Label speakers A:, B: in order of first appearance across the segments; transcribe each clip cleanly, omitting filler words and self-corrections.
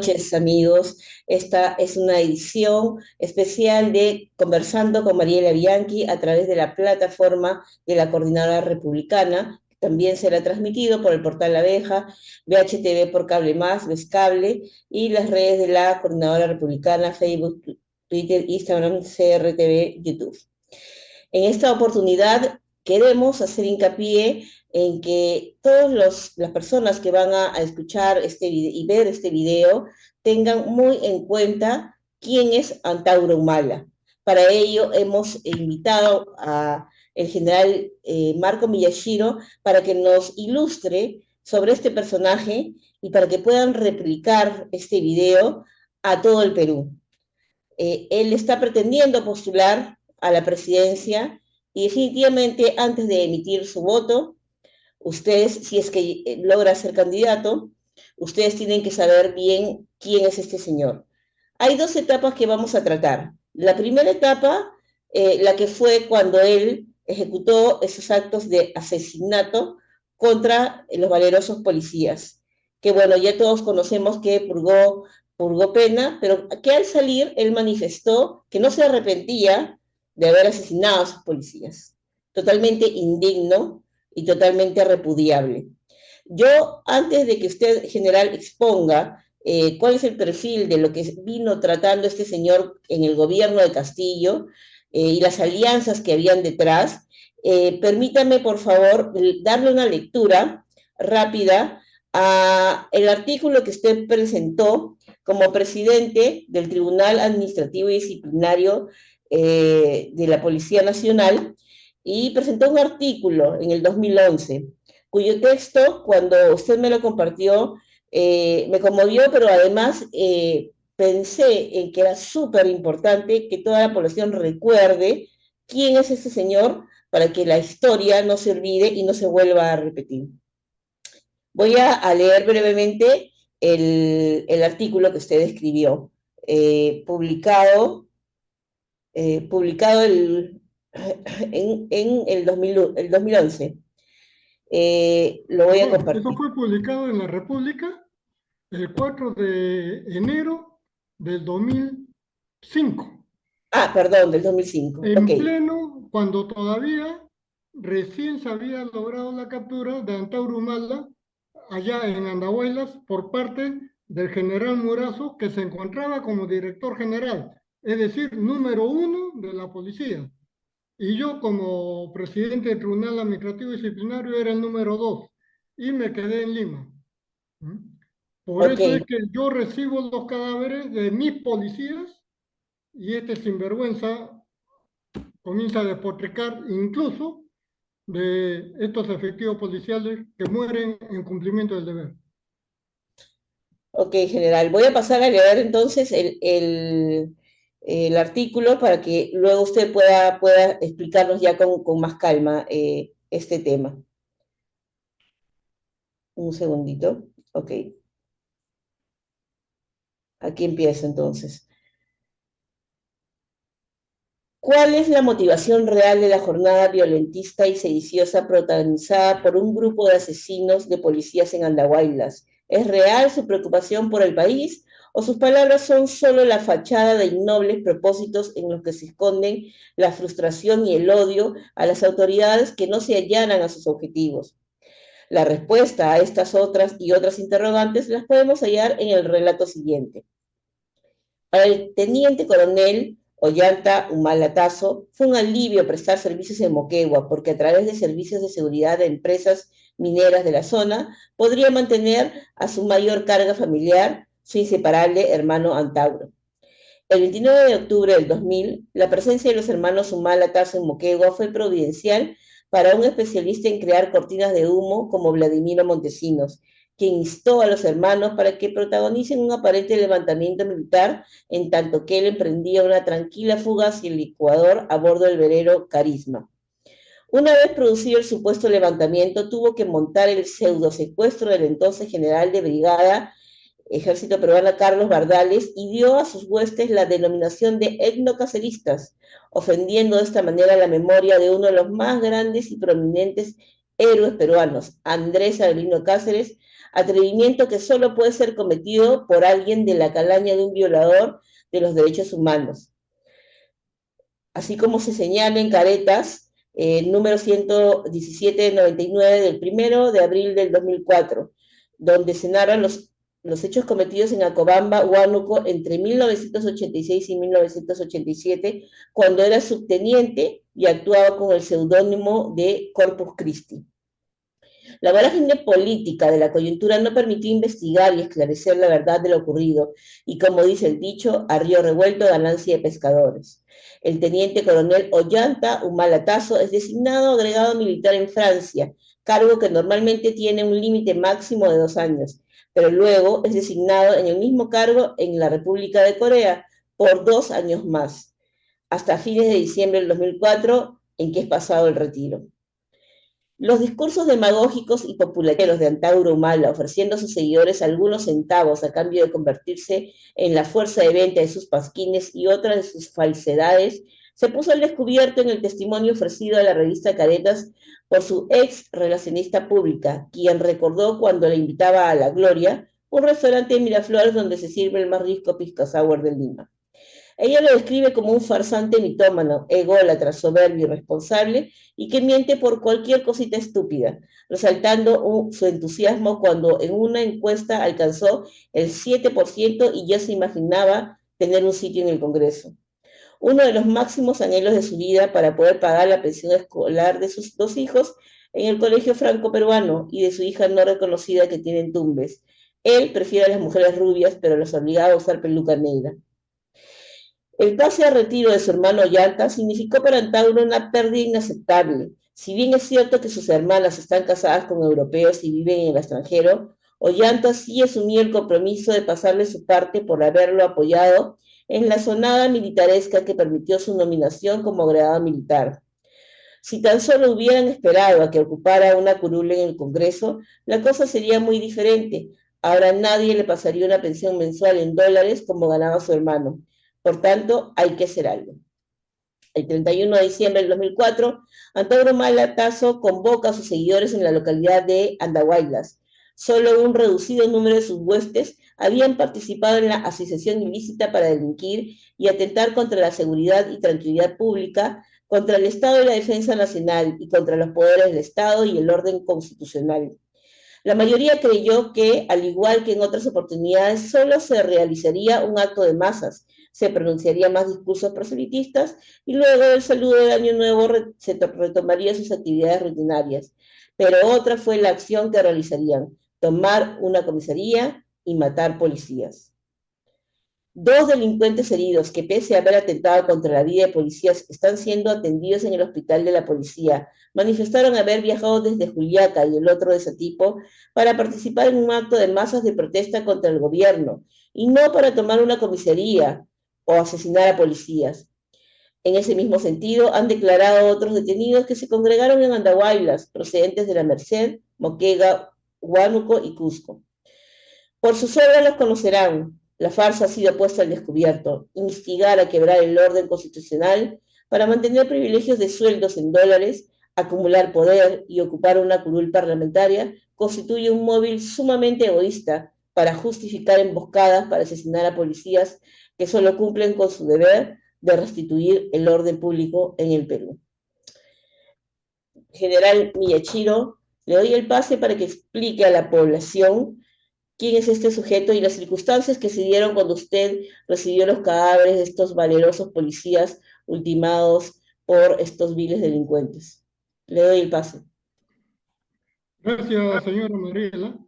A: noches, amigos. Esta es una edición especial de Conversando con Mariela Bianchi a través de la plataforma de la Coordinadora Republicana. También será transmitido por el portal La Abeja, VHTV por Cable Más, Cable y las redes de la Coordinadora Republicana, Facebook, Twitter, Instagram, CRTV, YouTube. En esta oportunidad queremos hacer hincapié en que todas las personas que van a escuchar y ver este video tengan muy en cuenta quién es Antauro Humala. Para ello hemos invitado a el general Marco Miyashiro para que nos ilustre sobre este personaje y para que puedan replicar este video a todo el Perú. Él está pretendiendo postular a la presidencia y definitivamente antes de emitir su voto, ustedes, si es que logra ser candidato, ustedes tienen que saber bien quién es este señor. Hay dos etapas que vamos a tratar. La primera etapa, la que fue cuando él ejecutó esos actos de asesinato contra los valerosos policías, que bueno, ya todos conocemos que purgó pena, pero que al salir él manifestó que no se arrepentía de haber asesinado a sus policías. Totalmente indigno y totalmente repudiable. Yo, antes de que usted, general, exponga cuál es el perfil de lo que vino tratando este señor en el gobierno de Castillo y las alianzas que habían detrás, permítame, por favor, darle una lectura rápida a el artículo que usted presentó como presidente del Tribunal Administrativo y Disciplinario de la Policía Nacional, y presentó un artículo en el 2011, cuyo texto, cuando usted me lo compartió, me conmovió, pero además pensé en que era súper importante que toda la población recuerde quién es este señor para que la historia no se olvide y no se vuelva a repetir. Voy a leer brevemente el artículo que usted escribió, publicado en el 2011. Lo voy a
B: Perdón, eso
A: compartir.
B: fue publicado en la República el 4 de enero del 2005,
A: Ah, perdón, del 2005. Ok,
B: en pleno, cuando todavía recién se había logrado la captura de Antauro Humala allá en Andahuaylas por parte del general Murazo, que se encontraba como director general, es decir, número uno de la policía. Y yo como presidente del Tribunal Administrativo Disciplinario era el número dos y me quedé en Lima. ¿Mm? Por
A: ok,
B: eso es que yo recibo los cadáveres de mis policías y este sinvergüenza comienza a despotricar incluso de estos efectivos policiales que mueren en cumplimiento del deber.
A: ok, general. Voy a pasar a leer entonces el artículo para que luego usted pueda explicarnos ya con más calma este tema. Un segundito. Ok, aquí empiezo entonces. ¿Cuál es la motivación real de la jornada violentista y sediciosa protagonizada por un grupo de asesinos de policías en Andahuaylas? ¿Es real su preocupación por el país o sus palabras son solo la fachada de innobles propósitos en los que se esconden la frustración y el odio a las autoridades que no se allanan a sus objetivos? La respuesta a estas otras y otras interrogantes las podemos hallar en el relato siguiente. Para el teniente coronel Ollanta Humalatazo fue un alivio prestar servicios en Moquegua, porque a través de servicios de seguridad de empresas mineras de la zona podría mantener a su mayor carga familiar, su inseparable hermano Antauro. El 29 de octubre del 2000, la presencia de los hermanos Humalatazo en Moquegua fue providencial para un especialista en crear cortinas de humo como Vladimiro Montesinos, quien instó a los hermanos para que protagonicen un aparente levantamiento militar en tanto que él emprendía una tranquila fuga hacia el Ecuador a bordo del velero Carisma. Una vez producido el supuesto levantamiento, tuvo que montar el pseudo secuestro del entonces general de brigada Ejército Peruano Carlos Bardales y dio a sus huestes la denominación de etnocaceristas, ofendiendo de esta manera la memoria de uno de los más grandes y prominentes héroes peruanos, Andrés Albino Cáceres, atrevimiento que solo puede ser cometido por alguien de la calaña de un violador de los derechos humanos. Así como se señala en Caretas, número 11799 del 1 de abril del 2004, donde se narran los hechos cometidos en Acobamba, Huánuco, entre 1986 y 1987, cuando era subteniente y actuaba con el seudónimo de Corpus Christi. La vorágine política de la coyuntura no permitió investigar y esclarecer la verdad de lo ocurrido, y como dice el dicho, a río revuelto ganancia de pescadores. El teniente coronel Ollanta Humala Tasso es designado agregado militar en Francia, cargo que normalmente tiene un límite máximo de 2 años, pero luego es designado en el mismo cargo en la República de Corea por 2 años más, hasta fines de diciembre del 2004, en que es pasado el retiro. Los discursos demagógicos y populares de Antauro Humala, ofreciendo a sus seguidores algunos centavos a cambio de convertirse en la fuerza de venta de sus pasquines y otras de sus falsedades, se puso al descubierto en el testimonio ofrecido a la revista Caretas por su ex relacionista pública, quien recordó cuando la invitaba a La Gloria, un restaurante de Miraflores donde se sirve el más rico pisco sour de Lima. Ella lo describe como un farsante mitómano, ególatra, soberbio, irresponsable y que miente por cualquier cosita estúpida, resaltando su entusiasmo cuando en una encuesta alcanzó el 7% y ya se imaginaba tener un sitio en el Congreso. Uno de los máximos anhelos de su vida para poder pagar la pensión escolar de sus 2 hijos en el colegio franco-peruano y de su hija no reconocida que tiene en Tumbes. Él prefiere a las mujeres rubias, pero las obligaba a usar peluca negra. El pase a retiro de su hermano Ollanta significó para Antauro una pérdida inaceptable. Si bien es cierto que sus hermanas están casadas con europeos y viven en el extranjero, Ollanta sí asumió el compromiso de pasarle su parte por haberlo apoyado en la sonada militaresca que permitió su nominación como agregado militar. Si tan solo hubieran esperado a que ocupara una curul en el Congreso, la cosa sería muy diferente. Ahora nadie le pasaría una pensión mensual en dólares como ganaba su hermano. Por tanto, hay que hacer algo. El 31 de diciembre del 2004, Antauro Humala Tasso convoca a sus seguidores en la localidad de Andahuaylas. Solo un reducido número de sus huestes habían participado en la asociación ilícita para delinquir y atentar contra la seguridad y tranquilidad pública, contra el Estado y la defensa nacional y contra los poderes del Estado y el orden constitucional. La mayoría creyó que, al igual que en otras oportunidades, solo se realizaría un acto de masas, se pronunciaría más discursos proselitistas y luego del saludo del Año Nuevo se retomaría sus actividades rutinarias. Pero otra fue la acción que realizarían: tomar una comisaría y matar policías. 2 delincuentes heridos que, pese a haber atentado contra la vida de policías, están siendo atendidos en el hospital de la policía, manifestaron haber viajado desde Juliaca y el otro de Satipo para participar en un acto de masas de protesta contra el gobierno, y no para tomar una comisaría o asesinar a policías. En ese mismo sentido, han declarado otros detenidos que se congregaron en Andahuaylas, procedentes de La Merced, Moquegua, Huánuco y Cusco. Por sus obras los conocerán. La farsa ha sido puesta al descubierto: instigar a quebrar el orden constitucional para mantener privilegios de sueldos en dólares, acumular poder y ocupar una curul parlamentaria constituye un móvil sumamente egoísta para justificar emboscadas para asesinar a policías que solo cumplen con su deber de restituir el orden público en el Perú. General Miyachiro, le doy el pase para que explique a la población quién es este sujeto y las circunstancias que se dieron cuando usted recibió los cadáveres de estos valerosos policías ultimados por estos viles delincuentes. Le doy el pase.
B: Gracias, señora Mariela.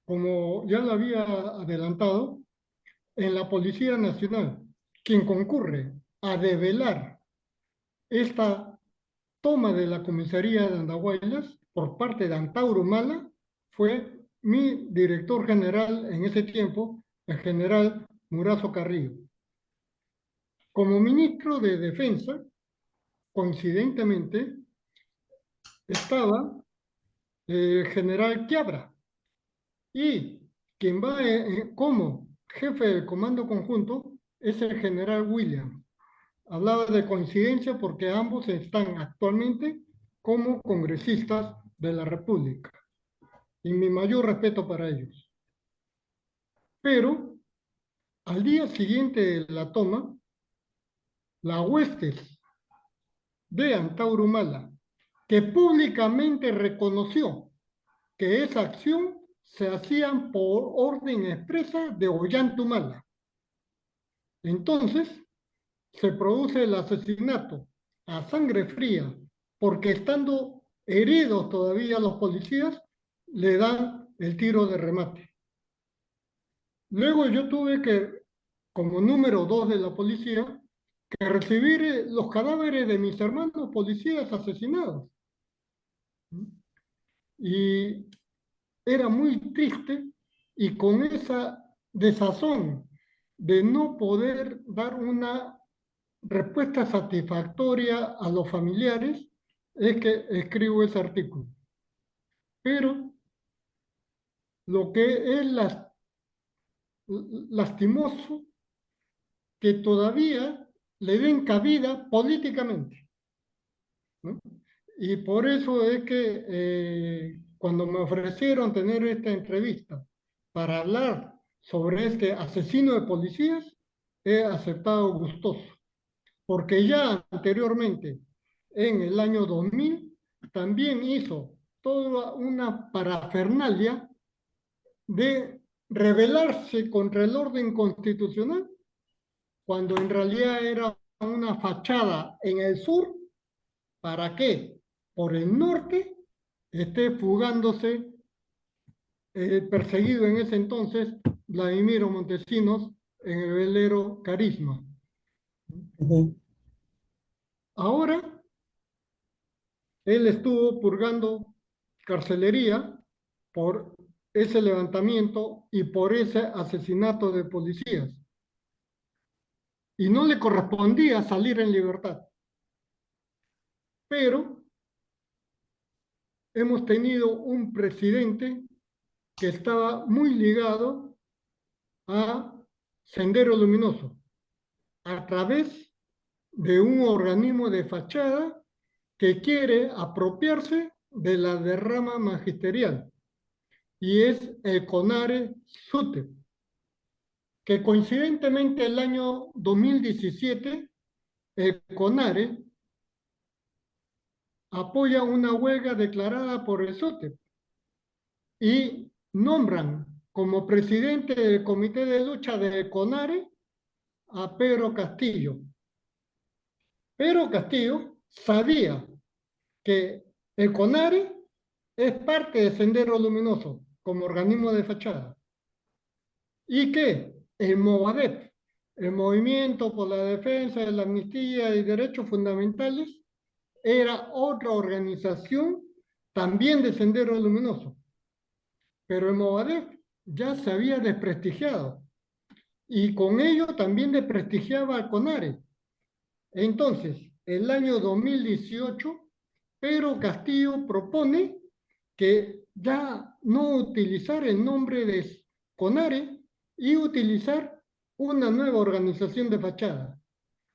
B: Como ya lo había adelantado, en la Policía Nacional, quien concurre a develar esta toma de la comisaría de Andahuaylas por parte de Antauro Humala fue mi director general en ese tiempo, el general Murazo Carrillo. Como ministro de Defensa, coincidentemente, estaba el general Quiabra, y quien va como jefe del comando conjunto es el general William. Hablaba de coincidencia porque ambos están actualmente como congresistas de la República. Y mi mayor respeto para ellos. Pero al día siguiente de la toma, la huestes de Antauro Humala, que públicamente reconoció que esa acción se hacía por orden expresa de Ollanta Humala. Entonces, se produce el asesinato a sangre fría, porque estando heridos todavía los policías, le dan el tiro de remate. Luego yo tuve que, como número 2 de la policía, que recibir los cadáveres de mis hermanos policías asesinados. Y era muy triste, y con esa desazón de no poder dar una respuesta satisfactoria a los familiares, es que escribo ese artículo. Pero lo que es lastimoso, que todavía le den cabida políticamente, ¿no? Y por eso es que cuando me ofrecieron tener esta entrevista para hablar sobre este asesino de policías, he aceptado gustoso, porque ya anteriormente, en el año 2000, también hizo toda una parafernalia de rebelarse contra el orden constitucional, cuando en realidad era una fachada en el sur, para que por el norte esté fugándose el perseguido en ese entonces Vladimiro Montesinos en el velero Carisma.
A: Ujú.
B: Ahora él estuvo purgando carcelería por ese levantamiento y por ese asesinato de policías. Y no le correspondía salir en libertad. Pero hemos tenido un presidente que estaba muy ligado a Sendero Luminoso, a través de un organismo de fachada que quiere apropiarse de la derrama magisterial, y es el CONARE SUTEP, que coincidentemente el año 2017, el CONARE apoya una huelga declarada por el SUTEP y nombran como presidente del comité de lucha del CONARE a Pedro Castillo. Pedro Castillo sabía que el CONARE es parte de Sendero Luminoso como organismo de fachada, y que el MOVADEF, el Movimiento por la Defensa de la Amnistía y Derechos Fundamentales, era otra organización también de Sendero Luminoso. Pero el MOVADEF ya se había desprestigiado, y con ello también desprestigiaba al CONARE. Entonces, el año 2018, Pedro Castillo propone que ya no utilizar el nombre de CONARE y utilizar una nueva organización de fachada.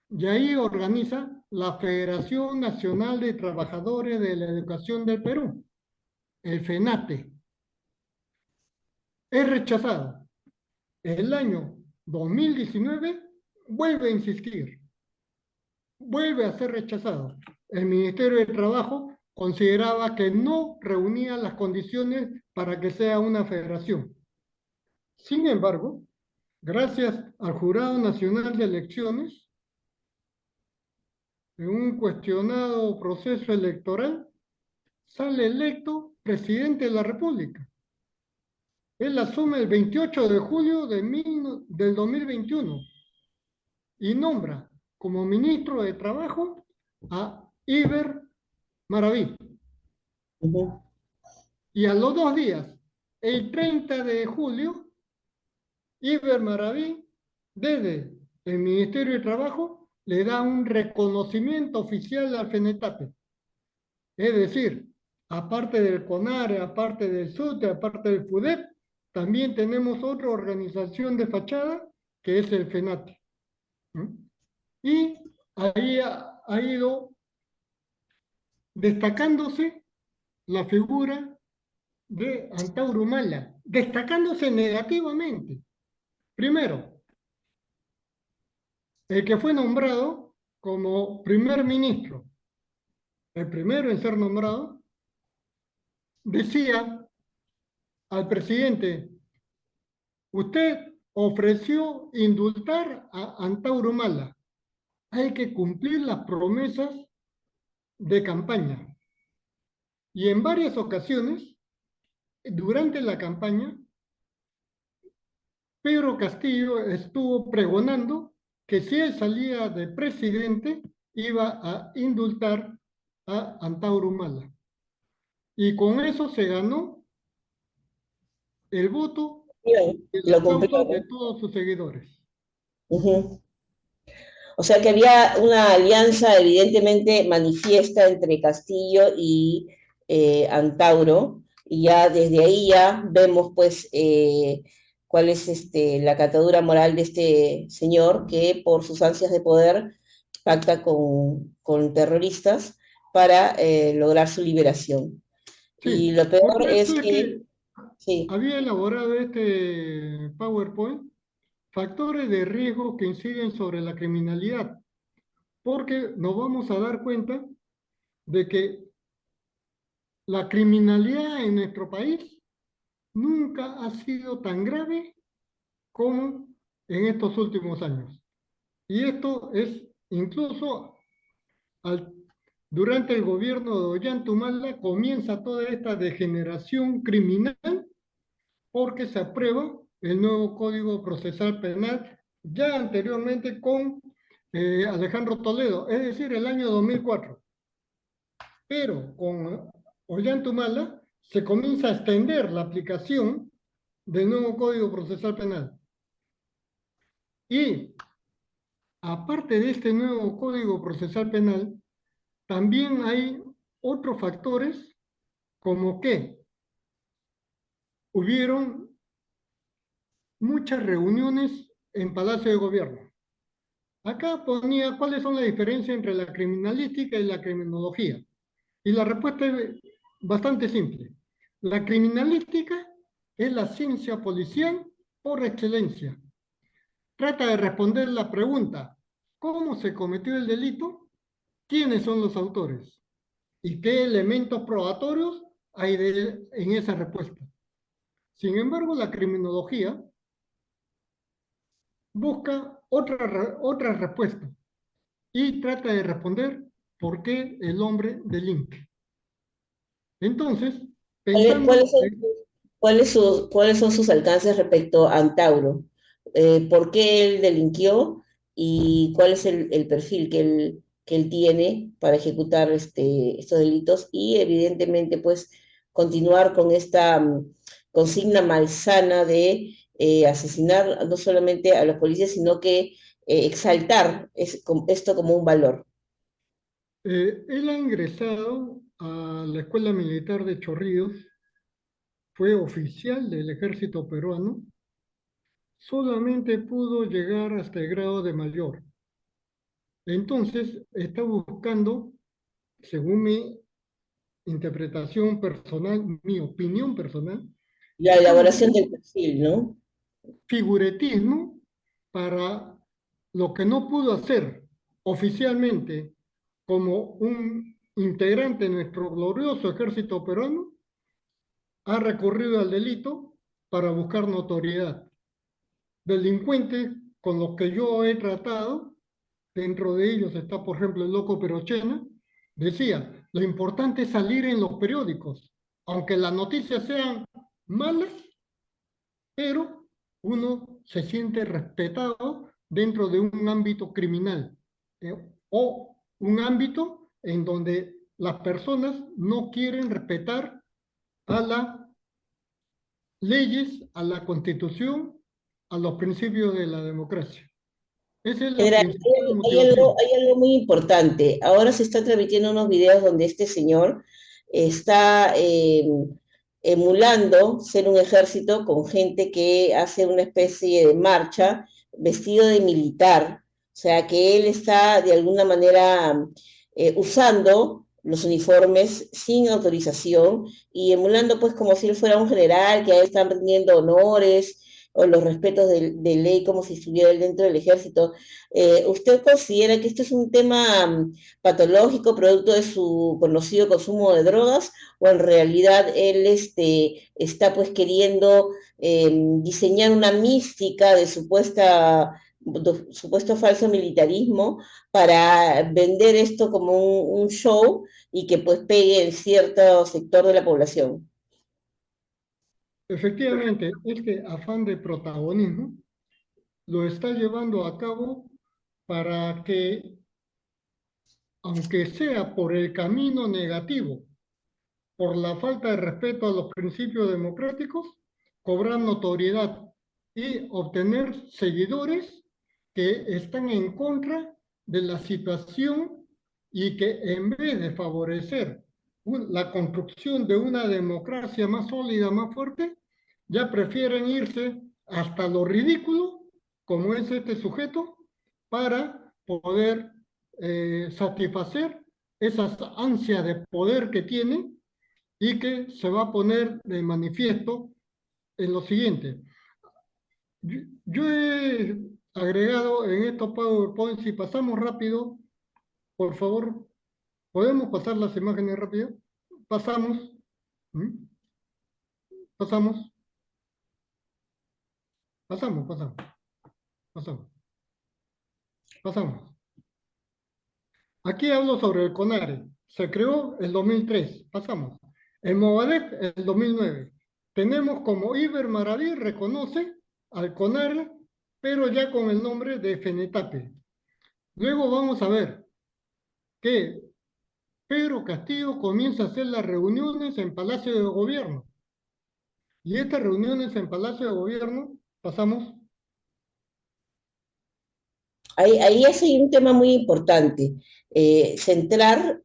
B: Y ahí organiza la Federación Nacional de Trabajadores de la Educación del Perú, el FENATE. Es rechazado. El año 2019 vuelve a insistir, vuelve a ser rechazado. El Ministerio de Trabajo consideraba que no reunía las condiciones para que sea una federación. Sin embargo, gracias al Jurado Nacional de Elecciones, en un cuestionado proceso electoral, sale electo presidente de la República. Él asume el 28 de julio del 2021 y nombra como ministro de Trabajo a Iber Maraví.
A: Ujú.
B: Y a los 2 días, el 30 de julio, Iber Maraví, desde el Ministerio de Trabajo, le da un reconocimiento oficial al FENETAPE. Es decir, aparte del CONARE, aparte del SUTE, aparte del FUDEP, también tenemos otra organización de fachada que es el FENATE. Y ahí ha ido destacándose la figura de Antauro Humala, destacándose negativamente. Primero, el que fue nombrado como primer ministro, el primero en ser nombrado, decía al presidente: usted ofreció indultar a Antauro Humala, hay que cumplir las promesas de campaña. Y en varias ocasiones, durante la campaña, Pedro Castillo estuvo pregonando que si él salía de presidente, iba a indultar a Antauro Humala. Y con eso se ganó el voto
A: Bien,
B: y el
A: lo cumplió,
B: aplauso de
A: ¿no?
B: todos sus seguidores.
A: Ujú. O sea que había una alianza evidentemente manifiesta entre Castillo y Antauro, y ya desde ahí ya vemos pues cuál es la catadura moral de este señor que por sus ansias de poder pacta con terroristas para lograr su liberación. Y
B: Sí,
A: lo
B: por
A: peor es
B: eso es
A: que,
B: que
A: sí,
B: había elaborado este PowerPoint, factores de riesgo que inciden sobre la criminalidad, porque nos vamos a dar cuenta de que la criminalidad en nuestro país nunca ha sido tan grave como en estos últimos años. Y esto es incluso al, durante el gobierno de Ollanta comienza toda esta degeneración criminal porque se aprueba el nuevo Código Procesal Penal ya anteriormente con Alejandro Toledo, es decir, el año 2004. Pero con Ollanta se comienza a extender la aplicación del nuevo Código Procesal Penal. Y aparte de este nuevo Código Procesal Penal, también hay otros factores como que hubieron muchas reuniones en Palacio de Gobierno. Acá ponía cuáles son las diferencias entre la criminalística y la criminología. Y la respuesta es bastante simple. La criminalística es la ciencia policial por excelencia. Trata de responder la pregunta: ¿cómo se cometió el delito? ¿Quiénes son los autores? ¿Y qué elementos probatorios hay en esa respuesta? Sin embargo, la criminología busca otra respuesta y trata de responder por qué el hombre delinque. Entonces,
A: ¿cuáles
B: pensando
A: son
B: en
A: cuáles son sus alcances respecto a Antauro? ¿Por qué él delinquió y cuál es el perfil que él tiene para ejecutar estos delitos? Y evidentemente, pues, continuar con esta consigna malsana de asesinar no solamente a los policías, sino que exaltar esto como un valor.
B: él ha ingresado a la Escuela Militar de Chorrillos, fue oficial del ejército peruano, solamente pudo llegar hasta el grado de mayor. Entonces, está buscando, según mi interpretación personal, mi opinión personal,
A: La
B: está
A: elaboración del
B: buscando
A: perfil, ¿no?
B: figuretismo para lo que no pudo hacer oficialmente como un integrante de nuestro glorioso ejército peruano, ha recurrido al delito para buscar notoriedad. Delincuentes con los que yo he tratado, dentro de ellos está, por ejemplo, el loco Perochena, decía: lo importante es salir en los periódicos, aunque las noticias sean malas, pero uno se siente respetado dentro de un ámbito criminal o un ámbito en donde las personas no quieren respetar a las leyes, a la constitución, a los principios de la democracia. Esa es la
A: General,
B: principal motivación.
A: hay algo muy importante. Ahora se están transmitiendo unos videos donde este señor está emulando ser un ejército con gente que hace una especie de marcha vestido de militar. O sea, que él está de alguna manera usando los uniformes sin autorización y emulando pues como si él fuera un general, que a él están rindiendo honores o los respetos de ley como si estuviera él dentro del ejército. ¿Usted considera que esto es un tema patológico, producto de su conocido consumo de drogas, o en realidad él está pues queriendo diseñar una mística de supuesto falso militarismo para vender esto como un show y que pues pegue en cierto sector de la población?
B: Efectivamente, este afán de protagonismo lo está llevando a cabo para que, aunque sea por el camino negativo, por la falta de respeto a los principios democráticos, cobrar notoriedad y obtener seguidores que están en contra de la situación y que en vez de favorecer la construcción de una democracia más sólida, más fuerte, ya prefieren irse hasta lo ridículo, como es este sujeto, para poder satisfacer esas ansias de poder que tiene y que se va a poner de manifiesto en lo siguiente. Yo he agregado en estos PowerPoint, si pasamos rápido, por favor, ¿podemos pasar las imágenes rápido? Pasamos, ¿m? Pasamos, pasamos, pasamos, pasamos, pasamos. Aquí hablo sobre el CONARE. Se creó el 2003, pasamos. El Movadef el 2009. Tenemos como Iber Maraví reconoce al CONARE, pero ya con el nombre de FENETAPE. Luego vamos a ver que Pedro Castillo comienza a hacer las reuniones en Palacio de Gobierno. Y estas reuniones en Palacio de Gobierno, pasamos.
A: Ahí hay un tema muy importante, centrar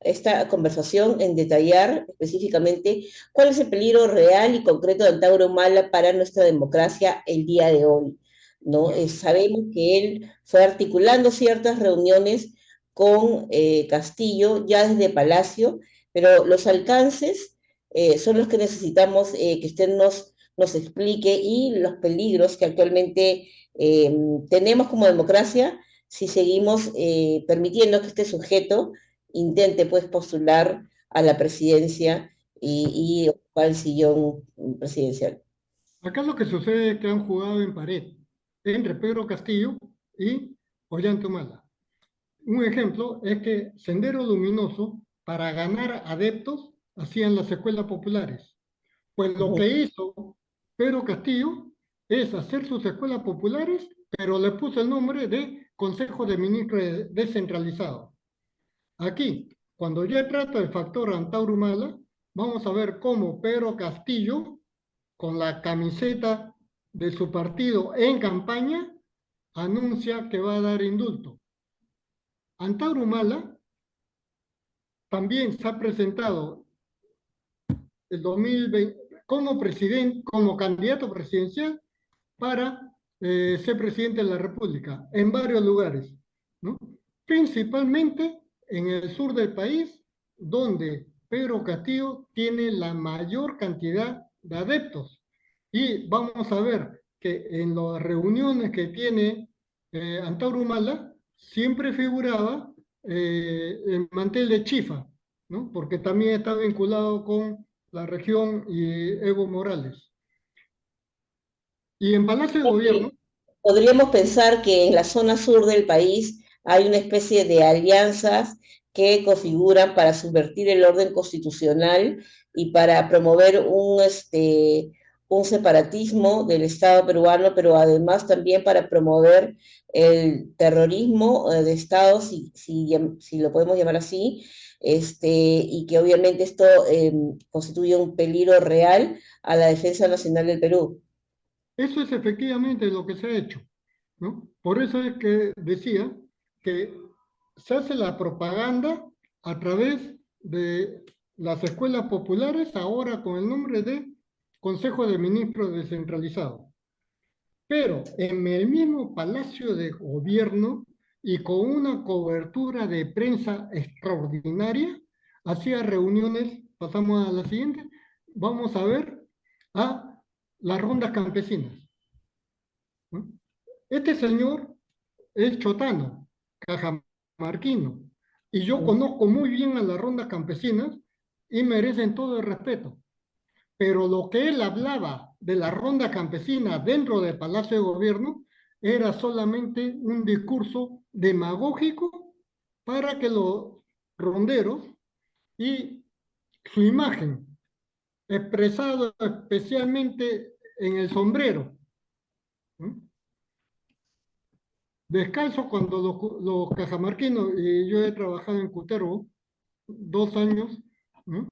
A: esta conversación en detallar específicamente cuál es el peligro real y concreto de Antauro Humala para nuestra democracia el día de hoy, ¿no?
B: Ya.
A: Sabemos que él fue articulando ciertas reuniones con Castillo ya desde Palacio, pero los alcances son los que necesitamos que usted nos explique, y los peligros que actualmente tenemos como democracia si seguimos permitiendo que este sujeto intente pues postular a la presidencia y ocupar el sillón presidencial.
B: Acá lo que sucede es que han jugado en pared entre Pedro Castillo y Ollanta Humala. Un ejemplo es que Sendero Luminoso, para ganar adeptos, hacían las escuelas populares. Pues lo
A: Ujú.
B: que hizo Pedro Castillo es hacer sus escuelas populares, pero le puso el nombre de Consejo de Ministros Descentralizado. Aquí, cuando ya trata el factor Antauro Humala, vamos a ver cómo Pedro Castillo, con la camiseta de su partido en campaña, anuncia que va a dar indulto. Antauro Humala también se ha presentado el 2020 como presidente, como candidato presidencial para ser presidente de la República en varios lugares, ¿no? Principalmente en el sur del país, donde Pedro Castillo tiene la mayor cantidad de adeptos. Y vamos a ver que en las reuniones que tiene Antauro Humala, siempre figuraba el mantel de Chifa, ¿no? Porque también está vinculado con la región y Evo Morales. Y en Palacio de Gobierno,
A: Podríamos pensar que en la zona sur del país hay una especie de alianzas que configuran para subvertir el orden constitucional y para promover un separatismo del Estado peruano, pero además también para promover el terrorismo de Estado, si lo podemos llamar así, y que obviamente esto constituye un peligro real a la defensa nacional del Perú.
B: eso es efectivamente lo que se ha hecho, ¿no? Por eso es que decía que se hace la propaganda a través de las escuelas populares, ahora con el nombre de Consejo de Ministros Descentralizado. Pero en el mismo Palacio de Gobierno y con una cobertura de prensa extraordinaria, hacía reuniones, pasamos a la siguiente, vamos a ver a las rondas campesinas, ¿no? Este señor es chotano, cajamarquino, y yo conozco muy bien a las rondas campesinas y merecen todo el respeto. Pero lo que él hablaba de la ronda campesina dentro del Palacio de Gobierno era solamente un discurso demagógico para que los ronderos y su imagen, expresado especialmente en el sombrero, ¿no? Descalzo cuando los cajamarquinos, y yo he trabajado en Cutervo 2 años, ¿no?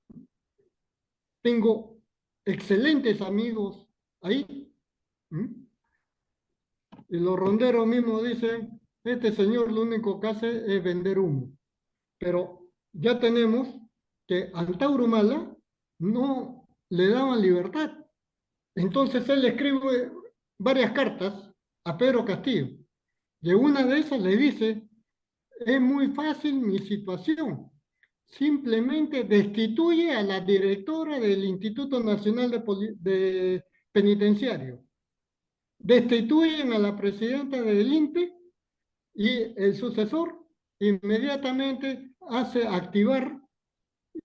B: Tengo excelentes amigos ahí, ¿no? Y los ronderos mismos dicen, este señor lo único que hace es vender humo. Pero ya tenemos que Antauro Humala no le daban libertad. Entonces él escribe varias cartas a Pedro Castillo. Y una de esas le dice, es muy fácil mi situación. Simplemente destituye a la directora del Instituto Nacional de Penitenciario. Destituyen a la presidenta del INPE y el sucesor inmediatamente hace activar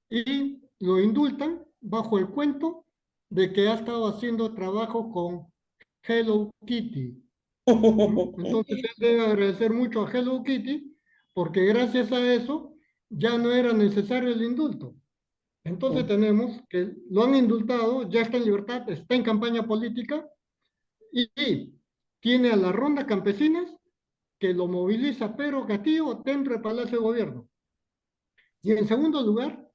B: y lo indultan bajo el cuento de que ha estado haciendo trabajo con Hello Kitty, ¿no? Entonces él debe agradecer mucho a Hello Kitty porque gracias a eso ya no era necesario el indulto. Entonces tenemos que lo han indultado, ya está en libertad, está en campaña política y tiene a la ronda campesinas que lo moviliza Pedro Castillo dentro del Palacio de Gobierno. Y en segundo lugar,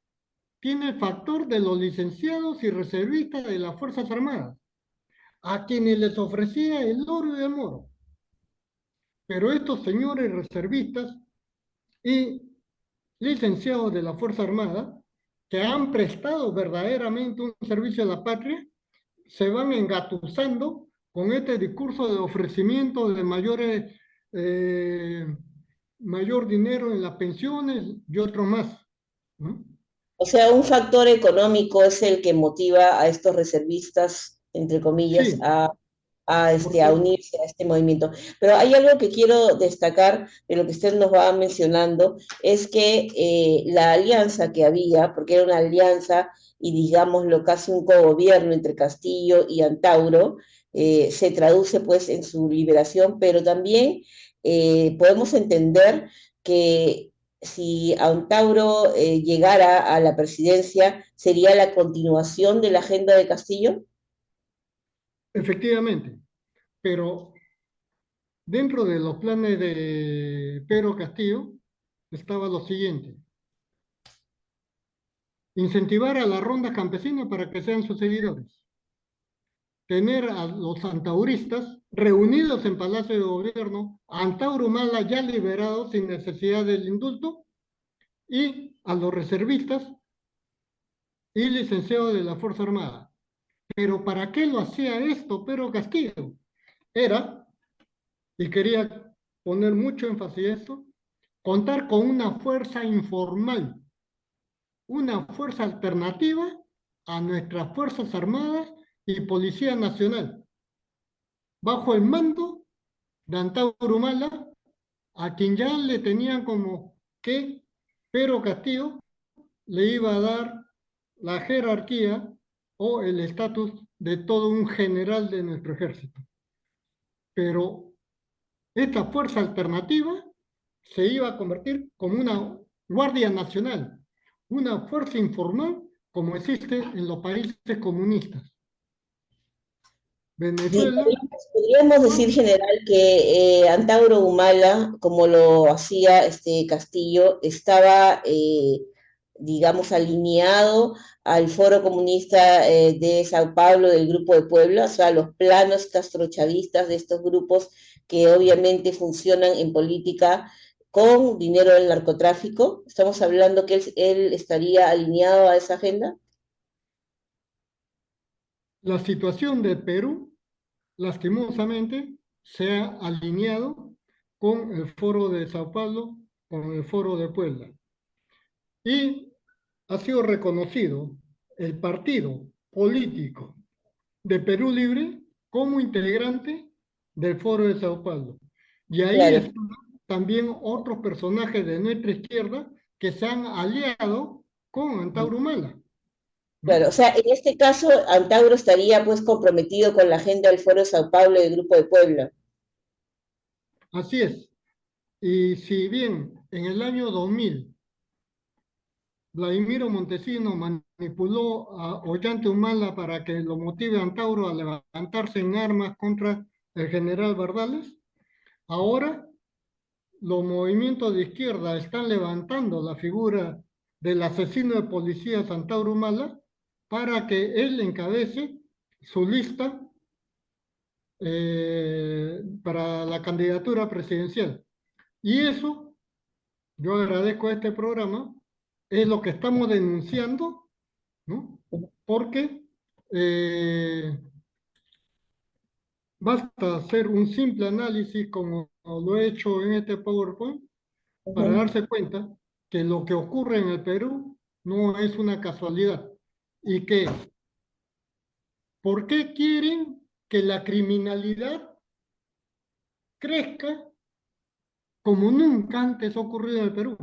B: tiene el factor de los licenciados y reservistas de las Fuerzas Armadas, a quienes les ofrecía el oro y el moro. Pero estos señores reservistas y licenciados de la Fuerza Armada, que han prestado verdaderamente un servicio a la patria, se van engatusando con este discurso de ofrecimiento de eh, mayor dinero en las pensiones y otro más, ¿no?
A: O sea, un factor económico es el que motiva a estos reservistas, entre comillas,
B: Sí,
A: a
B: porque
A: unirse a este movimiento. Pero hay algo que quiero destacar de lo que usted nos va mencionando, es que la alianza que había, porque era una alianza y digámoslo casi un cogobierno entre Castillo y Antauro, se traduce pues en su liberación, pero también podemos entender que si Antauro llegara a la presidencia, sería la continuación de la agenda de Castillo.
B: efectivamente, pero dentro de los planes de Pedro Castillo estaba lo siguiente: incentivar a la ronda campesina para que sean sus seguidores, tener a los antauristas reunidos en Palacio de Gobierno, a Antauro Humala ya liberado sin necesidad del indulto, y a los reservistas y licenciados de la Fuerza Armada. Pero ¿para qué lo hacía esto Pedro Castillo? Era, y quería poner mucho énfasis en esto, contar con una fuerza informal, una fuerza alternativa a nuestras Fuerzas Armadas y Policía Nacional, bajo el mando de Antauro Humala, a quien ya le tenían como que Pedro Castillo le iba a dar la jerarquía o el estatus de todo un general de nuestro ejército. Pero esta fuerza alternativa se iba a convertir como una Guardia Nacional, una fuerza informal como existe en los países comunistas. Venezuela,
A: Podríamos decir,
B: ¿no?
A: general, que Antauro Humala, como lo hacía este Castillo, estaba, digamos, alineado al Foro Comunista de Sao Paulo del Grupo de Puebla, o sea, los planos castrochavistas de estos grupos que obviamente funcionan en política con dinero del narcotráfico. Estamos hablando que él estaría alineado a esa agenda.
B: La situación de Perú, lastimosamente, se ha alineado con el Foro de Sao Paulo, con el Foro de Puebla. Y ha sido reconocido el partido político de Perú Libre como integrante del Foro de Sao Paulo. Y ahí
A: Claro,
B: están también otros personajes de nuestra izquierda que se han aliado con Antauro Humala.
A: claro. O
B: ¿No?
A: sea, en este caso, Antauro estaría pues comprometido con la agenda del Foro de Sao Paulo y del Grupo de Puebla.
B: Así es. Y si bien en el año 2000 Vladimiro Montesino manipuló a Ollanta Humala para que lo motive a Antauro a levantarse en armas contra el general Bardales, ahora los movimientos de izquierda están levantando la figura del asesino de policía Antauro Humala para que él encabece su lista para la candidatura presidencial. Y eso, yo agradezco a este programa, es lo que estamos denunciando, ¿no? Porque basta hacer un simple análisis como lo he hecho en este PowerPoint para
A: Ujú.
B: darse cuenta que lo que ocurre en el Perú no es una casualidad y que ¿por qué quieren que la criminalidad crezca como nunca antes ha ocurrido en el Perú?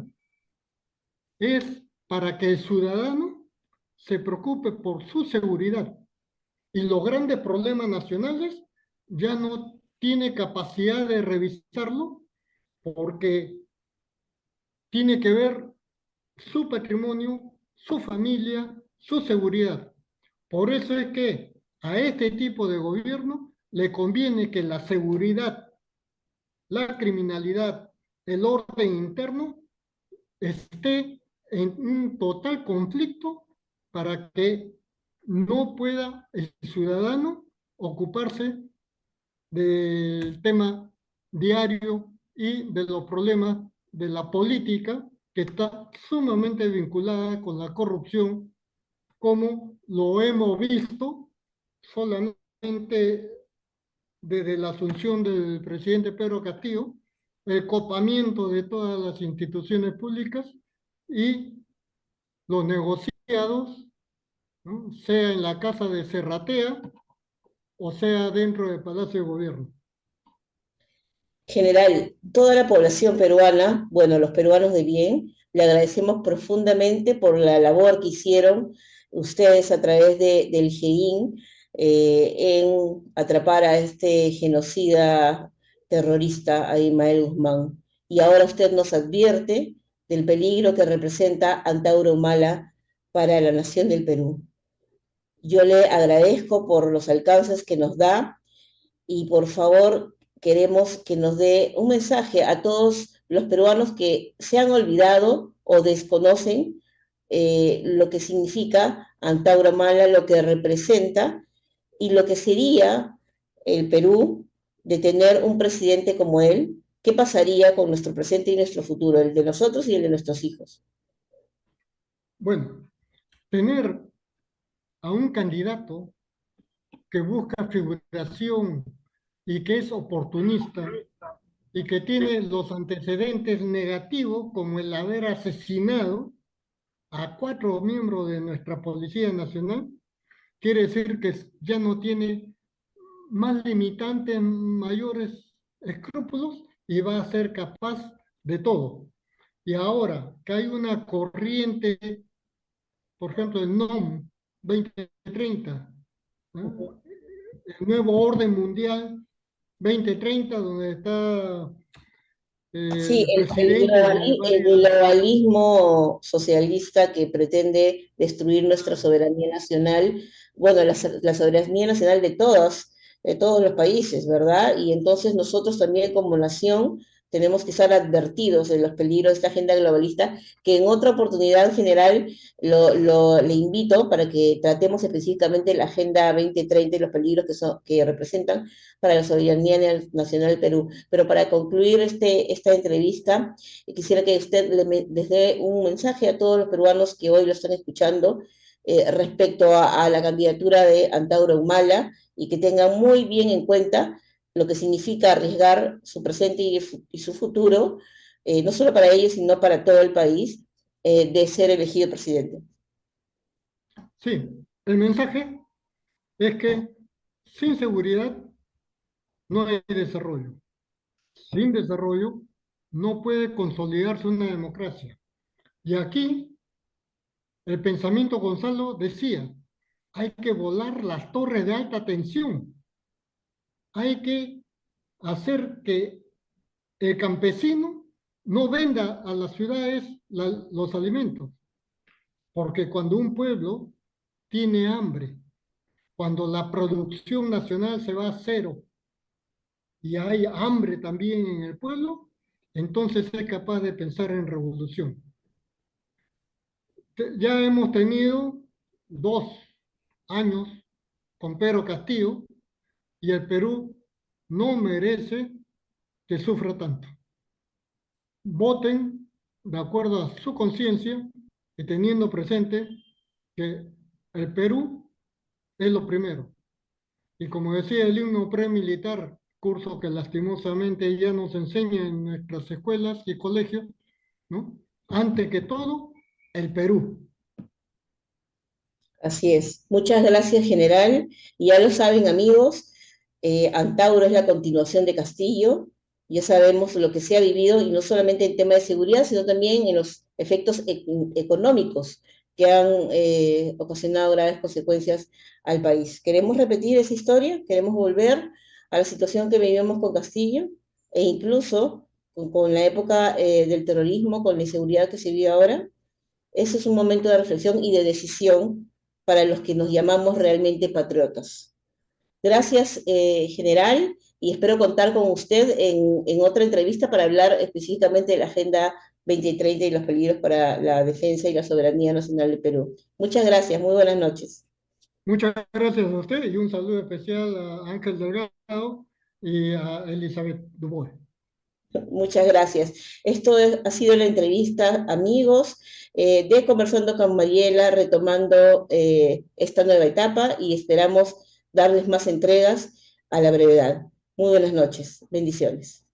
B: Es para que el ciudadano se preocupe por su seguridad y los grandes problemas nacionales ya no tiene capacidad de revisarlo porque tiene que ver su patrimonio, su familia, su seguridad. Por eso es que a este tipo de gobierno le conviene que la seguridad, la criminalidad, el orden interno esté en un total conflicto para que no pueda el ciudadano ocuparse del tema diario y de los problemas de la política que está sumamente vinculada con la corrupción, como lo hemos visto solamente desde la asunción del presidente Pedro Castillo, el copamiento de todas las instituciones públicas y los negociados, ¿no? Sea en la casa de Serratea o sea dentro del Palacio de Gobierno.
A: General, toda la población peruana, bueno, los peruanos de bien, le agradecemos profundamente por la labor que hicieron ustedes a través del GEIN en atrapar a este genocida terrorista, a Ismael Guzmán. Y ahora usted nos advierte del peligro que representa Antauro Humala para la nación del Perú. Yo le agradezco por los alcances que nos da y por favor queremos que nos dé un mensaje a todos los peruanos que se han olvidado o desconocen lo que significa Antauro Humala, lo que representa y lo que sería el Perú de tener un presidente como él. ¿Qué pasaría con nuestro presente y nuestro futuro, el de nosotros y el de nuestros hijos?
B: Bueno, tener a un candidato que busca figuración y que es oportunista y que tiene los antecedentes negativos como el haber asesinado a 4 miembros de nuestra Policía Nacional, quiere decir que ya no tiene más limitantes, mayores escrúpulos y va a ser capaz de todo. Y ahora que hay una corriente, por ejemplo, el NOM 2030, ¿no? El nuevo orden mundial 2030, donde está
A: Sí,
B: el presidente de
A: el
B: varias...
A: globalismo socialista que pretende destruir nuestra soberanía nacional, bueno, la soberanía nacional de todos los países, ¿verdad? Y entonces nosotros también como nación tenemos que estar advertidos de los peligros de esta agenda globalista, que en otra oportunidad general le invito para que tratemos específicamente la Agenda 2030 y los peligros que representan para la soberanía nacional del Perú. Pero para concluir esta entrevista, quisiera que usted les dé un mensaje a todos los peruanos que hoy lo están escuchando respecto a la candidatura de Antauro Humala y que tengan muy bien en cuenta lo que significa arriesgar su presente y su futuro, no solo para ellos, sino para todo el país, de ser elegido presidente.
B: Sí, el mensaje es que sin seguridad no hay desarrollo. Sin desarrollo no puede consolidarse una democracia. Y aquí el pensamiento Gonzalo decía, hay que volar las torres de alta tensión, hay que hacer que el campesino no venda a las ciudades los alimentos, porque cuando un pueblo tiene hambre, cuando la producción nacional se va a cero y hay hambre también en el pueblo, entonces es capaz de pensar en revolución. Ya hemos tenido 2 años con Pedro Castillo y el Perú no merece que sufra tanto. Voten de acuerdo a su conciencia y teniendo presente que el Perú es lo primero. Y como decía el himno premilitar, curso que lastimosamente ya nos enseña en nuestras escuelas y colegios, ¿no? Antes que todo, el Perú.
A: Así es. Muchas gracias, general. Y ya lo saben, amigos, Antauro es la continuación de Castillo. Ya sabemos lo que se ha vivido, y no solamente en tema de seguridad, sino también en los efectos económicos que han ocasionado graves consecuencias al país. ¿Queremos repetir esa historia? ¿Queremos volver a la situación que vivíamos con Castillo? E incluso con la época del terrorismo, con la inseguridad que se vive ahora. Ese es un momento de reflexión y de decisión para los que nos llamamos realmente patriotas. Gracias, general, y espero contar con usted en otra entrevista para hablar específicamente de la Agenda 2030 y los peligros para la defensa y la soberanía nacional de Perú. Muchas gracias, muy buenas noches.
B: Muchas gracias a usted y un saludo especial a Ángel Delgado y a Elizabeth Dubois.
A: Muchas gracias. Ha sido la entrevista, amigos, de Conversando con Mariela, retomando esta nueva etapa, y esperamos darles más entregas a la brevedad. Muy buenas noches. Bendiciones.